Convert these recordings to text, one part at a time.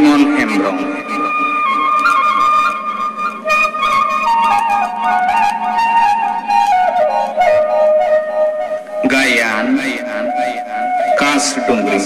Simon Hembrom. Gayan Kas Dungri.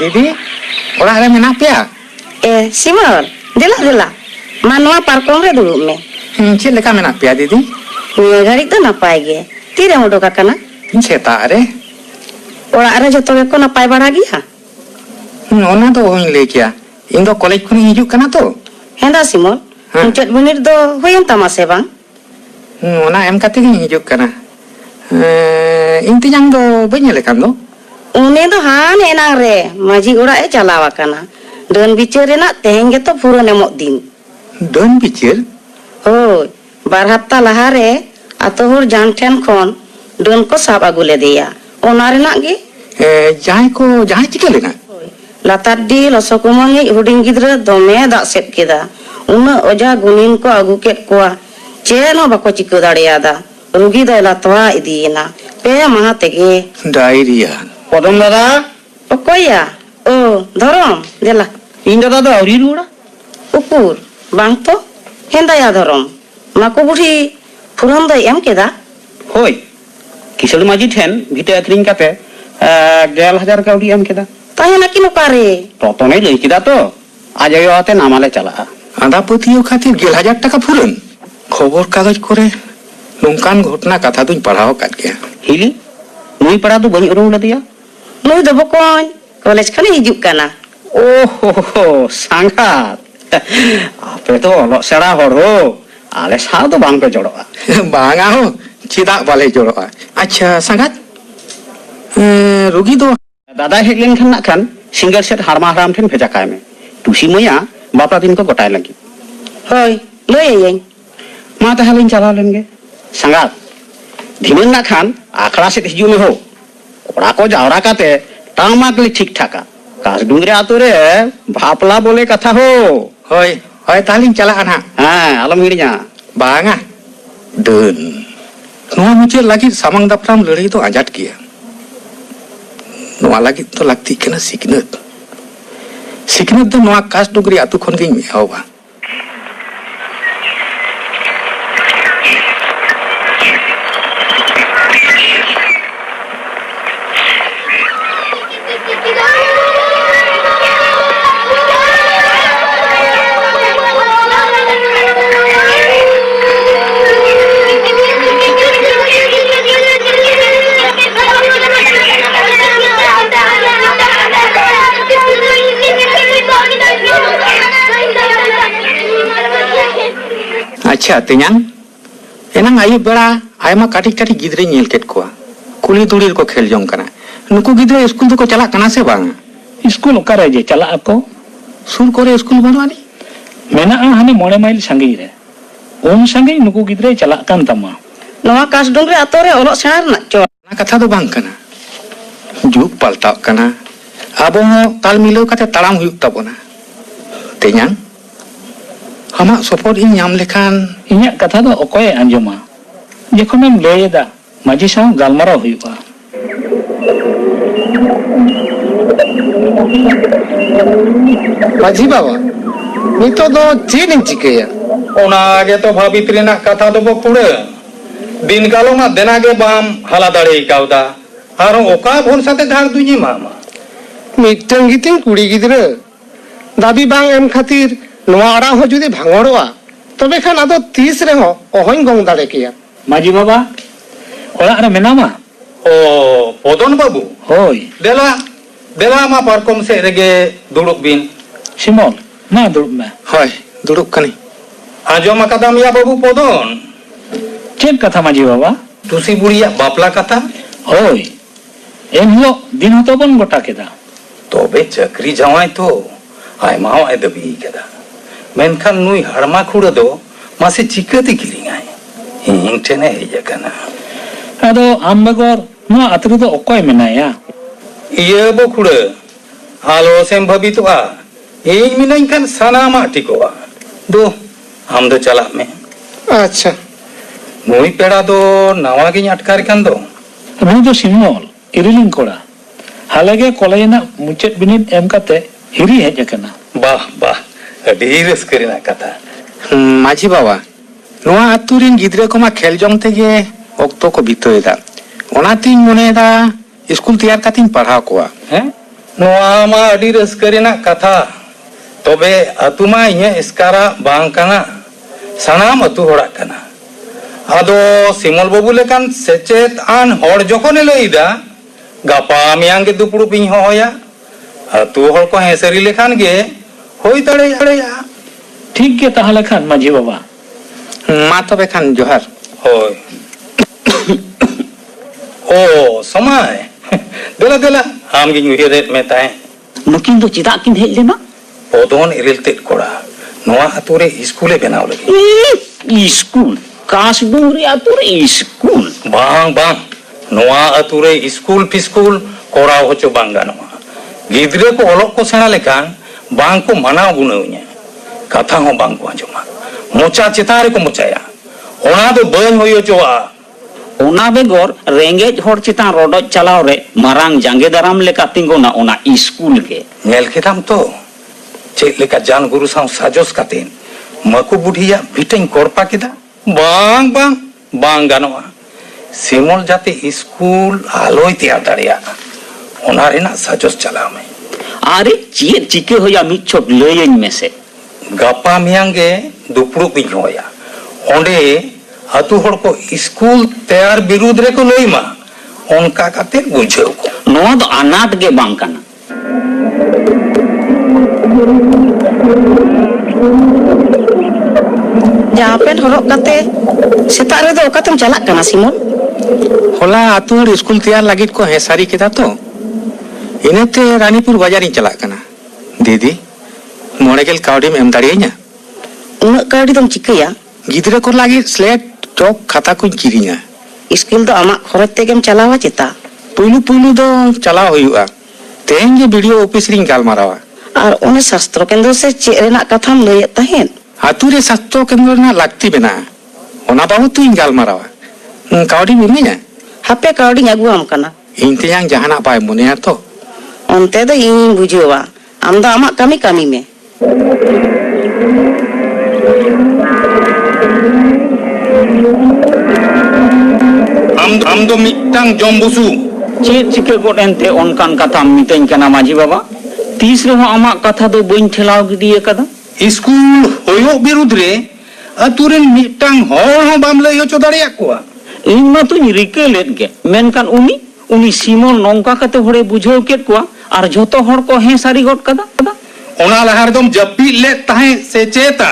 Didi, orang ada menap ya? Simon, dela. Manua parkong re dulu me. Cik leka menap ya, Didi? Garik tu napai ge. Tira mau doka kana? Cetak re. Orang ada joto ko napai baragi ha? Ona tu hoin lekia. Indo college kuni hijuk kana tu. Henda Simon, Cet bunir do hoyen tamase bang? Ona em kate gi hijuk kana. Inti yang do banyak lekan do. Une do han enang re, maji ura chalawa kana. Don bicar nak teheng to pura nemok din. Don bicar? Oh, bar hafta lahare ato hor janten kon don ko sab agule dia. Onare nak ge? Jahai chika lena. Latar di losokumangi huding gidra dome dak set kida. Una oja gunin ko agu ket koa. Cheno bako chika dareada. Rugi da latwa idina. Pe maha tege. Diarrhea. Podom dada? Okoya? Oh, Dhorom, dela. इन दादा तो अवरी Rura Upur, bang to? Henda ya Dhorom. Maku budi puran da em keda? होय किशोर माजी ठेन भीते अतरिंग काते 11,000 काउडी एम केदा Tanya nak kino kare. तो नहीं लई केदा तो आज आयो आते नामाले चला आधा पतियो खातिर 11,000 টাকা ফুরন খবর কাগজ করে নংকান ঘটনা কথা তুই পড়াও কাট গয়া हिली नुई पड़ा तो बनी उरुम लदिया Nui do bokon. College kan hijuk kana. ओहो सांगात आपे तो लो सेड़ा हरो आले सा तो बांग पे जोड़वा बांगा हो चिदा वाले जोड़वा अच्छा संगत रुगी दो दादा हेगलेन खान खान सिंगल सेट हारमा हाराम ठेन भेजा काय में तुसी मया बापला दिन को गोटाय लगी Hoi, loy yang. मा तहलिन चला लेंगे संगात धिमन ना खान आखड़ा से हिजू में हो कोड़ा को जावरा काते टामाक ले ठीक ठाका कास डुंगरे आतुरे भापला बोले कथा हो होय होय तालिंग चला ना हां आलम हिड़िया बांगा देन नोआ मुझे लगी सामंग दपराम लड़ाई तो आजाद किया नोआ लगी तो लगती के ना सिकनत तो नोआ कास डुंगरी आतु खन के में होगा ᱟᱪᱪᱷᱟ ᱛᱮᱧᱟᱝ, ᱮᱱᱟᱝ ᱟᱹᱭᱩᱵ ᱵᱮᱲᱟ ᱟᱭᱢᱟ ᱠᱟᱹᱴᱤᱡ ᱠᱟᱹᱴᱤᱡ ᱜᱤᱫᱽᱨᱟᱹᱧ ᱧᱮᱞ ᱠᱮᱫ ᱠᱚᱣᱟ, ᱠᱩᱞᱦᱤ ᱫᱷᱩᱲᱤ ᱨᱮᱠᱚ ᱠᱷᱮᱞ ᱡᱚᱝ ᱠᱟᱱᱟ᱾ ᱱᱩᱠᱩ ᱜᱤᱫᱽᱨᱟᱹ ᱤᱥᱠᱩᱞ ᱫᱚᱠᱚ ᱪᱟᱞᱟᱜ ᱠᱟᱱᱟ ᱥᱮ ᱵᱟᱝ? स्कूल ओकारे जे चला ako ᱥᱩᱨ ᱠᱚᱨᱮ ᱤᱥᱠᱩᱞ ᱵᱟᱹᱱᱩᱜ ᱟᱹᱱᱤᱡ? मेनाआ हाने 9 माइल संगी रे उन संगी नुकु गिद्रे चला कान तमा ᱱᱚᱣᱟ ᱠᱟᱥᱰᱩᱝᱨᱤ ᱟᱛᱳ ᱨᱮ ᱚᱞᱚᱜ ᱥᱮᱬᱟ ᱨᱮᱱᱟᱜ ᱪᱚᱞ ᱚᱱᱟ ᱠᱟᱛᱷᱟ ᱫᱚ ᱵᱟᱝ ᱠᱟᱱᱟ, ᱡᱩᱜᱽ ᱯᱟᱞᱴᱟᱣ ᱠᱟᱱᱟ, ᱟᱵᱚ ᱦᱚᱸ ᱛᱟᱞ ᱢᱤᱞᱟᱹᱣ ᱠᱟᱛᱮ ᱛᱟᱲᱟᱢ ᱦᱩᱭᱩᱜ ᱛᱟᱵᱚᱱᱟ᱾ ᱛᱮᱧᱟᱝ, ᱟᱢᱟᱜ ᱥᱚᱯᱚᱦᱚᱫ ᱤᱧ ᱧᱟᱢ ᱞᱮᱠᱷᱟन इन्या कथा दो ओकोय अंजमा जेखोनेम लेयदा माजी साव गालमाराव हुयुआ माझी बाबा नितो दो चेन चिकेया ओना आगे तो भाबित रेना कथा दो बो खुड़े दिन कालो मा देना गे बाम हाला दाड़े कावदा आरो ओका भोरसा ते धार दुनी मामा मिटंग गितिंग कुड़ी गिद्रे दाबी बांग एम खातिर नवा अड़ा हो जुदि भांगड़वा तबे खान आदो 30 रे हो ओहन गंग दाड़े किया माजी बाबा ओला रे मेनामा ओ पोदन बाबू होय देला देला मा पारकम से रेगे दुड़ुक बिन सिमोन ना दुड़ में ᱦᱳᱭ ᱫᱩᱲᱩᱵ ᱠᱟᱹᱱᱟᱹᱧ। आजो मकादाम या बाबू पोदन चेन कथा माजी बाबा तुसी बुढ़िया बापला कथा होय एन हिलो दिन हतो बन गोटा केदा तोबे चक्री जवाय तो आयमा आय दबी केदा मेनखान नुई हड़मा खुड़ दो मासे चिकती किरिंगाय हिंग ठेने हेज कना आदो आम बेगर नो अतरु दो ओकोय मेनाया इये बो खुड़े हालो सेम भबितवा इन मिनाइन खान सनामा टिकोवा दो हम दो चला में अच्छा नुई पेड़ा दो नवा गिन अटकार खान दो नु दो सिमोल इरिलिंग कोड़ा हालेगे कॉलेजना मुचेत बिनित एम काते हिरी हेज कना वाह वाह अडी रस्करिना कथा ᱢᱟᱹᱡᱷᱤ ᱵᱟᱵᱟ, ᱱᱚᱣᱟ ᱟᱛᱩ ᱨᱮᱱ ᱜᱤᱫᱽᱨᱟᱹ ᱠᱚᱢᱟ ᱠᱷᱮᱞ ᱡᱚᱝ ᱛᱮᱜᱮ ᱚᱠᱛᱚ ᱠᱚ ᱵᱤᱛᱟᱹᱣᱮᱫᱟ, ᱚᱱᱟᱛᱤᱧ ᱢᱚᱱᱮᱭᱮᱫᱟ ᱤᱥᱠᱩᱞ ᱛᱮᱭᱟᱨ ᱠᱟᱛᱮᱧ ᱯᱟᱲᱦᱟᱣ ᱠᱚᱣᱟ। हैं नोआ मा अडी रस्करिना कथा तबे अतु मा इnye इस्कारा बांग कना सनाम अतु होड़ा कना आदो सिमल बाबू लेकान सेचेत आन होड़ जखोने लईदा गापा मियांग के दुपुड़ु पिኝ होया अतु होड़ को हेसरी लेखान गे होई तड़ेया ठीक के ताहले खान माजी बाबा ᱢᱟ ᱛᱚᱵᱮ ᱠᱷᱟᱱ ᱡᱚᱦᱟᱨ। होय ओ समय देला देला आम गिन उहिरेत में ताए नुकिन दो चिदा किन हेज लेना पोदोन इरिल तेट कोड़ा नोआ अतु रे स्कूले बनाव लगी स्कूल कासडुंगरी आतुरे स्कूल बांग बांग नोआ अतु रे स्कूल फिस्कूल कोराव होचो बांग गानोआ गिद्रे को ओलोक को सेना लेकान बांग को मनाव गुनौन्या कथा हो बांग को आंजोमा मोचा चितारे को मोचाया ओना दो बन होयो चोआ ओना बेगोर रेंगेज होड़ चितान रोडोज चलाव रे मारांग जांगे दाराम लेका तिंगोना ओना स्कूल के नेल केदाम तो चेक लेका जान गुरु साव साजोस कातेन मकु बुढ़िया भिटें कोरपा केदा बांग बांग बांग गानोआ सिमोल जाते स्कूल आलोय तैयार दाड़िया ओना रेना साजोस चलाव में आरे चेत चिके होया मिट छोट लयेन में से गापा मियांगे दुपुड़ु पिñ होया ओंडे अतु होड़ को स्कूल तैयार विरुद्ध रे को लई मा ओनका काते बुझेव को नोआ दो अनाट के बांग कना जहाँ पेंट हरक कते सेता रे दो ओकातेम चलाक कना सिमोन ᱦᱚᱞᱟ ᱟᱛᱩ ᱦᱚᱲ ᱤᱥᱠᱩᱞ ᱛᱮᱭᱟᱨ ᱞᱟᱹᱜᱤᱫ ᱠᱚ ᱦᱮᱸᱥᱟᱨᱤ ᱠᱮᱫᱟ ᱛᱚ, ᱤᱱᱟᱹᱛᱮ ᱨᱟᱱᱤᱯᱩᱨ ᱵᱟᱡᱟᱨᱤᱧ ᱪᱟᱞᱟᱜ ᱠᱟᱱᱟ। ᱫᱤᱫᱤ, 90,000 ᱠᱟᱹᱣᱰᱤᱢ ᱮᱢ ᱫᱟᱲᱮᱭᱟᱹᱧᱟ? उन्नत कावड़ी दम चिकया गिद्रा को लगी स्लेट चौक खाता को किरिङा। स्कूल दो आमा खरच तेगेम चलावा चेता पुलु पुलु दो चलाव हुआ, तेन जे वीडियो ऑफिस रिंग गालमारावा। और उन्हें शास्त्र केंद्र से चेक रेना कथाम लयत तहेन आतु रे शास्त्र केंद्र ना लागती बेना ओना बाबू तू इन गालमारावा। कावडी मिमिया हापे कावड़ी अगुआम कना इन तेयां जहाना बाय मुनिया तो ओनते दो इन बुझेवा आम दो आमा कमी कमी में हम दो मिट्टांग जम्बुसु चेत चिके गोट एनते ओनकान कथा मितेन कना माजी बाबा 30 रे हो आमा कथा दो बइन ठेलाव गिडिए कदा स्कूल होयो विरुद्ध रे अतु रे मिट्टांग होड़ हो बाम लई होचो दाड़िया कोआ इन मा तुनी रिके लेत गे मेनकान उनी सीमोन नोंका कते होड़े बुझाव केत कोआ और झोतो होड़ को हे सारी गोट कदा ओना लहार दम जप्पी ले ताहे से चेता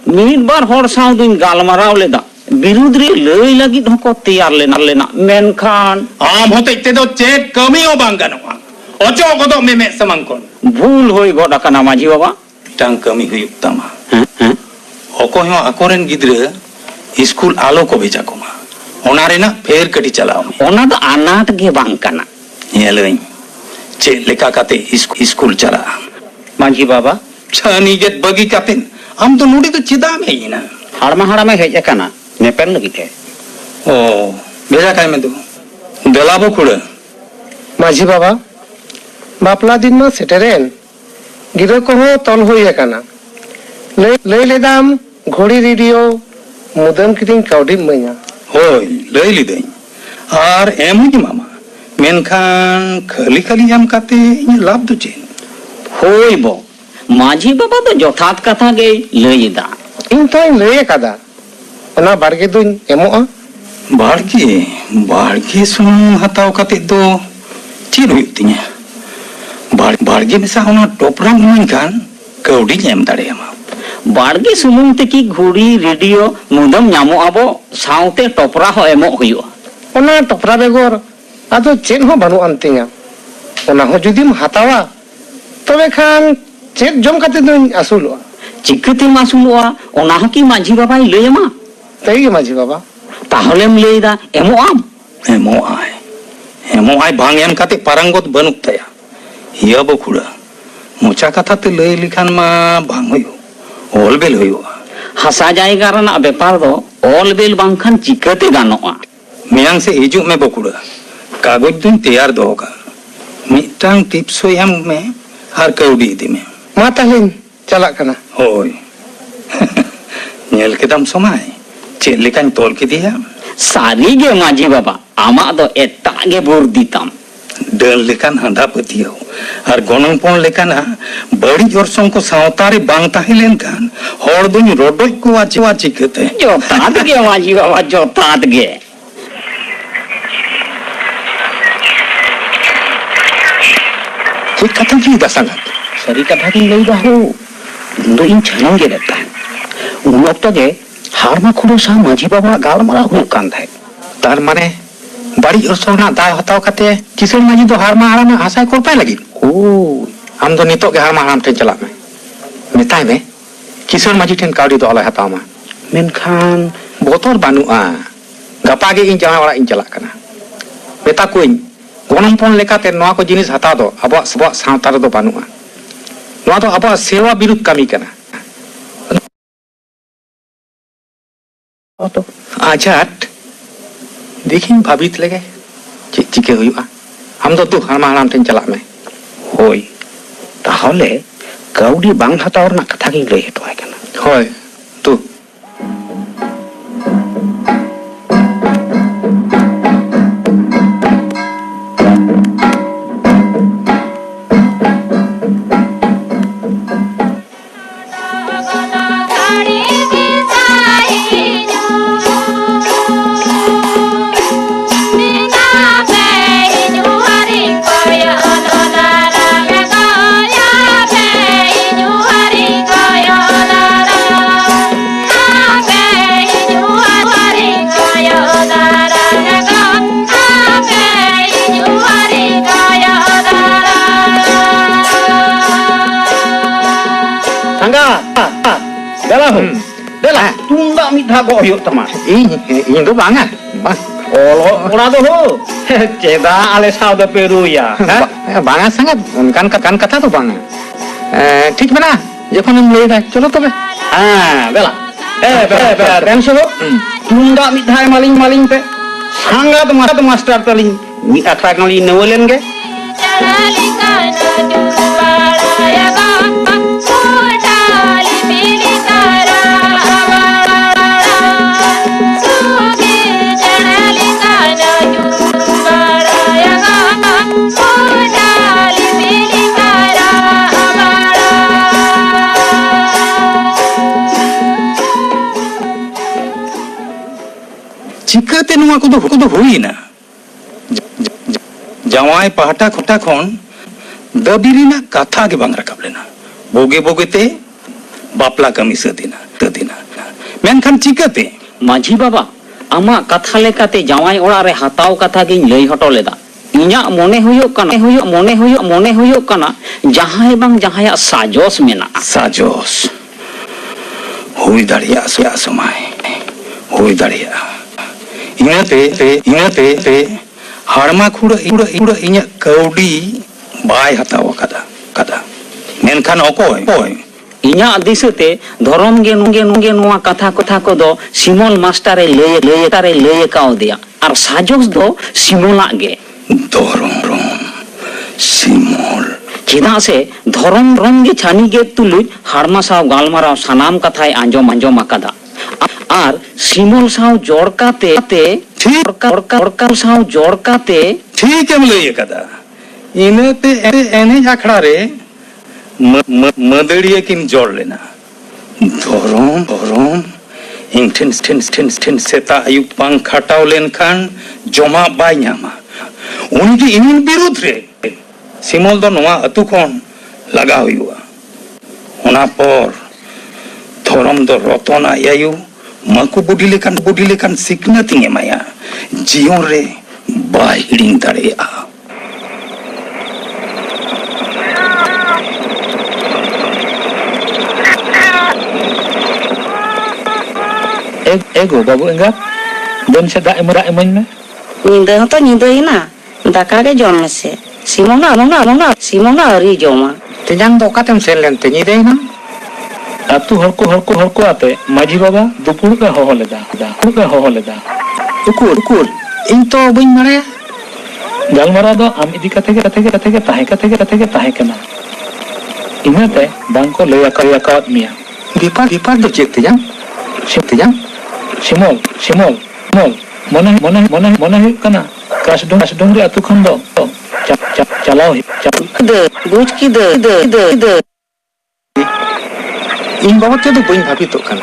मीट बार हर साव दुन गालमाराव लेदा बिरुद्ध रे लई लगित हको तैयार लेना मेनखान आम होते ते दो चेक कमी हो बांग गनोआ ओचो गोदो मे समंकोन भूल होई गड अकाना माझी बाबा टांग कमी हुई तमा हैं ओको हो अकोरेन गिद्रे स्कूल आलो को भेजा कोमा ओना रेना फेर कटी चलाओ ओना दो अनाथ गे बांग कना येलई चे लेका काते स्कूल चला माझी बाबा छनी गेट बगी काते हम तो नोडी तो चिदा में ही ना हाड़मा हेज अकाना नेपेल लगित है ओ भेजा काय में दो दलाबो खुड़े माझी बाबा बापला दिन में सेटेरेन गिरा को हो तल हुई है काना ले लेदाम घोड़ी रेडियो मुदम किटिंग काउडी मइया होय लई लिदई आर एम की मामा मेनखान खाली खाली हम काते इन लाभ दो चेन होई बो माझी बाबा तो जथात कथा गे लईदा इन तो इन ले कादा ओना बाड़गे दुन एमोआ बाड़गे सुन हताव काते दो चेन हुई तिnya बाड़गे में सा ओना टोपरा मेनखान काउडी एम दाड़े हम बाड़गे सुमुंग ते की घोड़ी रेडियो मुदम ᱧᱟᱢᱚᱜ ᱟᱵᱚ साउते टोपरा हो एमोग हुयुआ ओना टोपरा बेगोर आदो चेन हो बानु अंतिया ओना हो जुदीम हतावा तबे खान चेक जम काते दुन असुलवा चिकते मासुलवा ओना की माझी बाबाई लयमा तई माझी बाबा ताहलेम लईदा एमो आय भांग एम काते पारंगत बनुक तया हिया बखुड़ा मोचा कथा ते लई लिखान मा भांग हुयो ओलबेल हुयो हसा जायगा रना बेपार दो ओलबेल बांखान चिकते गानोआ मियांग से हिजु में बकुड़ा कागज दुन तैयार दोगा मिटांग टिप्स एम में हर कौडी इदी में मा ताहलिन चला कना होय नेल केदम समाय चेक लेकान तोल के दिया सारी गे माझी बाबा आमा दो एटागे बोर दीताम डल लेकान हंदा पतियो और गोनंग पोन लेकाना बड़ी जोरसों को सावतारे बांग ताहे लेनकान होड़ दुन रोडोय को वाची कहते जोतात गे माझी बाबा जोतात गे कोई कथा की दसंगा सरी कथा की लईदा हो दो इन छनंग गे रहता है उन वक्त गे हारमा खुड़ो सा माझी बाबा गालमारा हुई कान है तार माने बड़ी ओरसोना दाय हताव काते किसन माजी दो हारमा हारा में आशा को पाए लगी ओ हम तो नितो के हारमा हाराम ठेन चला में मेताय में किसन माजी ठेन काउडी दो अला हताव मा मेनखान बोतोर बानुआ गपा गे इन जमा वाला इन चला कना मेता कोइन गोनम पोन लेकाते नोआ को जिनिस हता दो अब सावता दो बानुआ नोआ तो अब सेवा विरुद्ध कमी कना तो आजाट देखिन भाबित लगे चिके हुआ हम तो तू हारमा हाराम ठेन चला में होय ताहले काउडी बांग हताव रना कथा की लई हटवाय कना होय तू Dela, tunda mitha go huyuk tama. ini tuh banget bang Olo, ora do ho. Ceda ale sao da Peru ya. banget sangat kan kata tuh banget ठीक बना जखन हम ले जाए चलो तबे Bela. Bela, tenso ho. Tunda mitha maling pe. Sangat master taling. Mi akra kali newolen ge. चिकाते नुआ को तो हुई ना जवाई पहाटा खोटा खोन दबिरी ना कथा के बांग रखब लेना बोगे बोगे ते बापला कमी सदिना मेनखान चिकाते माझी बाबा आमा कथा लेकाते जावाई ओड़ा रे हताव कथा गिन लई हटो लेदा इन्या मोने हुयो कना जहां बांग जहां साजोस मेना साजोस हुई दाड़िया सोया समय हुई दाड़िया इनाते हाड़मा खुड़ा इन्या कौडी बाय हताव कदा मेनखान ओकोय इन्या दिसते धरम गे नुआ कथा को दो सिमोल मास्टर ले काव दिया और साजोस दो सिमोला गे धरम सिमोल चेदा से धरम रम गे छानी गे तुलुज हाड़मा साव गालमाराव सानाम कथाय आंजम आकादा और सिमोल साव जोड़काते साव जोड़काते ठीक है लई कदा इनाते एने आखड़ा रे मदड़िया किन जोड़ लेना धरम इन ठिन सेता आयुब पांग खाटाव लेन खान जमा बाय न्यामा उनकी इन विरोध रे सिमोल दो नवा अतु कोन लगा हुआ उना पर धरम दो रतना यायु माकु बुढ़ी लेकान सिकनत एमाया जीवन रे bye हिड़िंग दाड़ेया ego babu enggak dan seda emen me Ninda hota ninda ina daka ge jom mese simona ari joma Tenyang do katem selen tenyi deh na. atu horko ate maji baba dupur ke hoho leda Ukur ing to bain mare galmara do am idi kate ke tahe kana inate bangko leya kawat mia gipar do cek tejang simol mana hip kana kasdong ri atu khon do chalao de buj ki de ing bawa te do bain bhabi to kan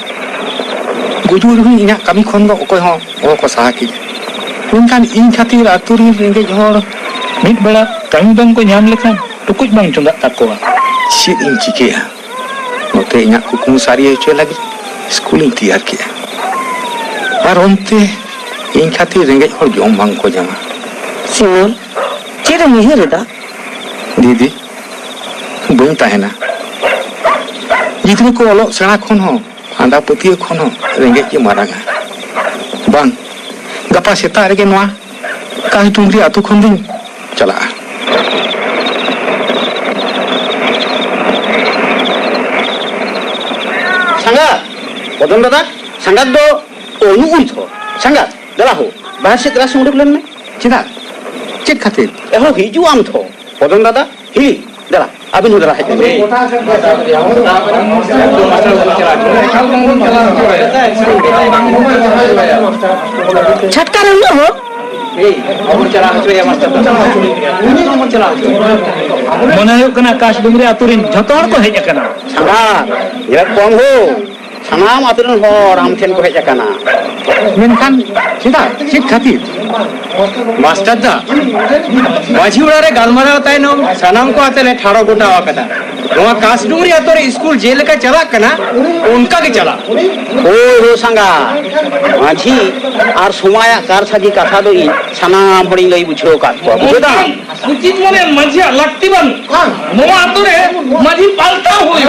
gujur hu inya kami khon do okoi ho ko saha ki kan ing khatir aturi renge hor mit bela kami bang ko nyam lekhan tukuj bang chundak takoa chit ing chikeya note inya kukum sari hoy lagi school ing tiyar kiya ar onte ing khatir renge hor jom bang ko jama simol chere mihir da didi bain tahena gidru ko olok sena khon ho anda patiya khon ho renge ki maranga bang gapa seta rege noa kai tungri atu khon din chala sangat bodon dadak sangat do onu untho sangat dala ho bahar se kelas uduk len me chida chet khatir ehon hiju am tho bodon dada hi dala abin dala hai छटका रे हो mana huk kana kasdong ri aturin jhoto hor ko hej akana sangat ya kom ho sanam aturan hor am then ko hej akana menkan chida chet khatir master दा माझी उड़ा रे गालमारा होता है no सनाम को आते ले ठाड़ो गोटा वाकता नोआ कासडुंगरी आतोरे स्कूल जेल का चला कना उनका के चला ओ हो संगा माझी आर सुमाया कार साजी कथा दो सनाम हड़ी लई बुझो का बुझदा उचित मने माझी लगती बन नोआ आतोरे माझी पालता होई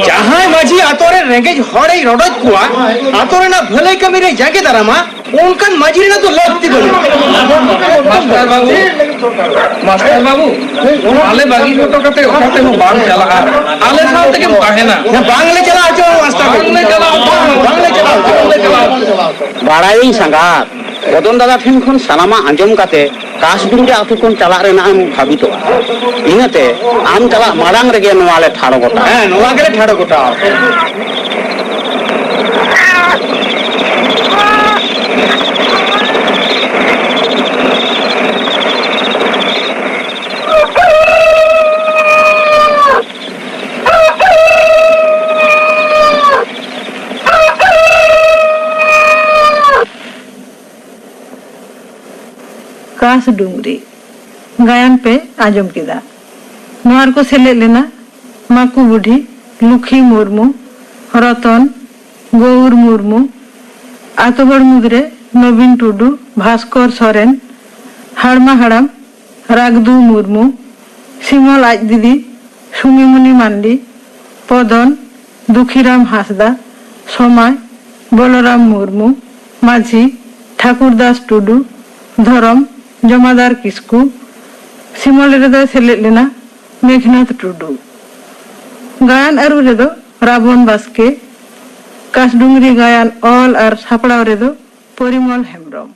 जहां माझी आतोरे रेंगेज हड़े रोडज कुआ आतोरे ना भले कमी रे जाके दरामा उनका माझी ना तो लगती बन मास्टर बाबू आले बागी फोटो कते हो बांग चला आले साथ के काहेना बांगले चला आचो बांगले चला बाड़ाई संगा बदन दादा फिन खन सानामा आंजम काते कासडुंगरे आतु कोन चला रे ना आम भाबितो इनाते आम चला मारांग रेगे नोवाले ठाड़ो गोटा नोवा गेले ठाड़ो गोटा कासडुंगरी गायन पे आजम किदा नोआर को सेले लेना माकू बुढ़ी लुखी मुर्मू रतन গৌর মুর্মু, আতবর মুদরে নবীন টুডু, ভাস্কর সরেন, হাড়মা হাড়াম রাগদু মুর্মু, শিমল আজ দিদি, সুমিমণি মান্ডি, পদন দুঃখীরাম হাসদা, সময় বলরাম মুর্মু, মাঝি ঠাকুরদাস টুডু, ধরম জমাদার কিসকু, শিমল রেদো সেলেদ লেনা মেঘনাথ টুডু। গায়ন আরু রেদো রাবণ বাস্কে, কাশডুংরি গায়ন অল আর সাপড়াও রেদো পরিমল হেমব্রম।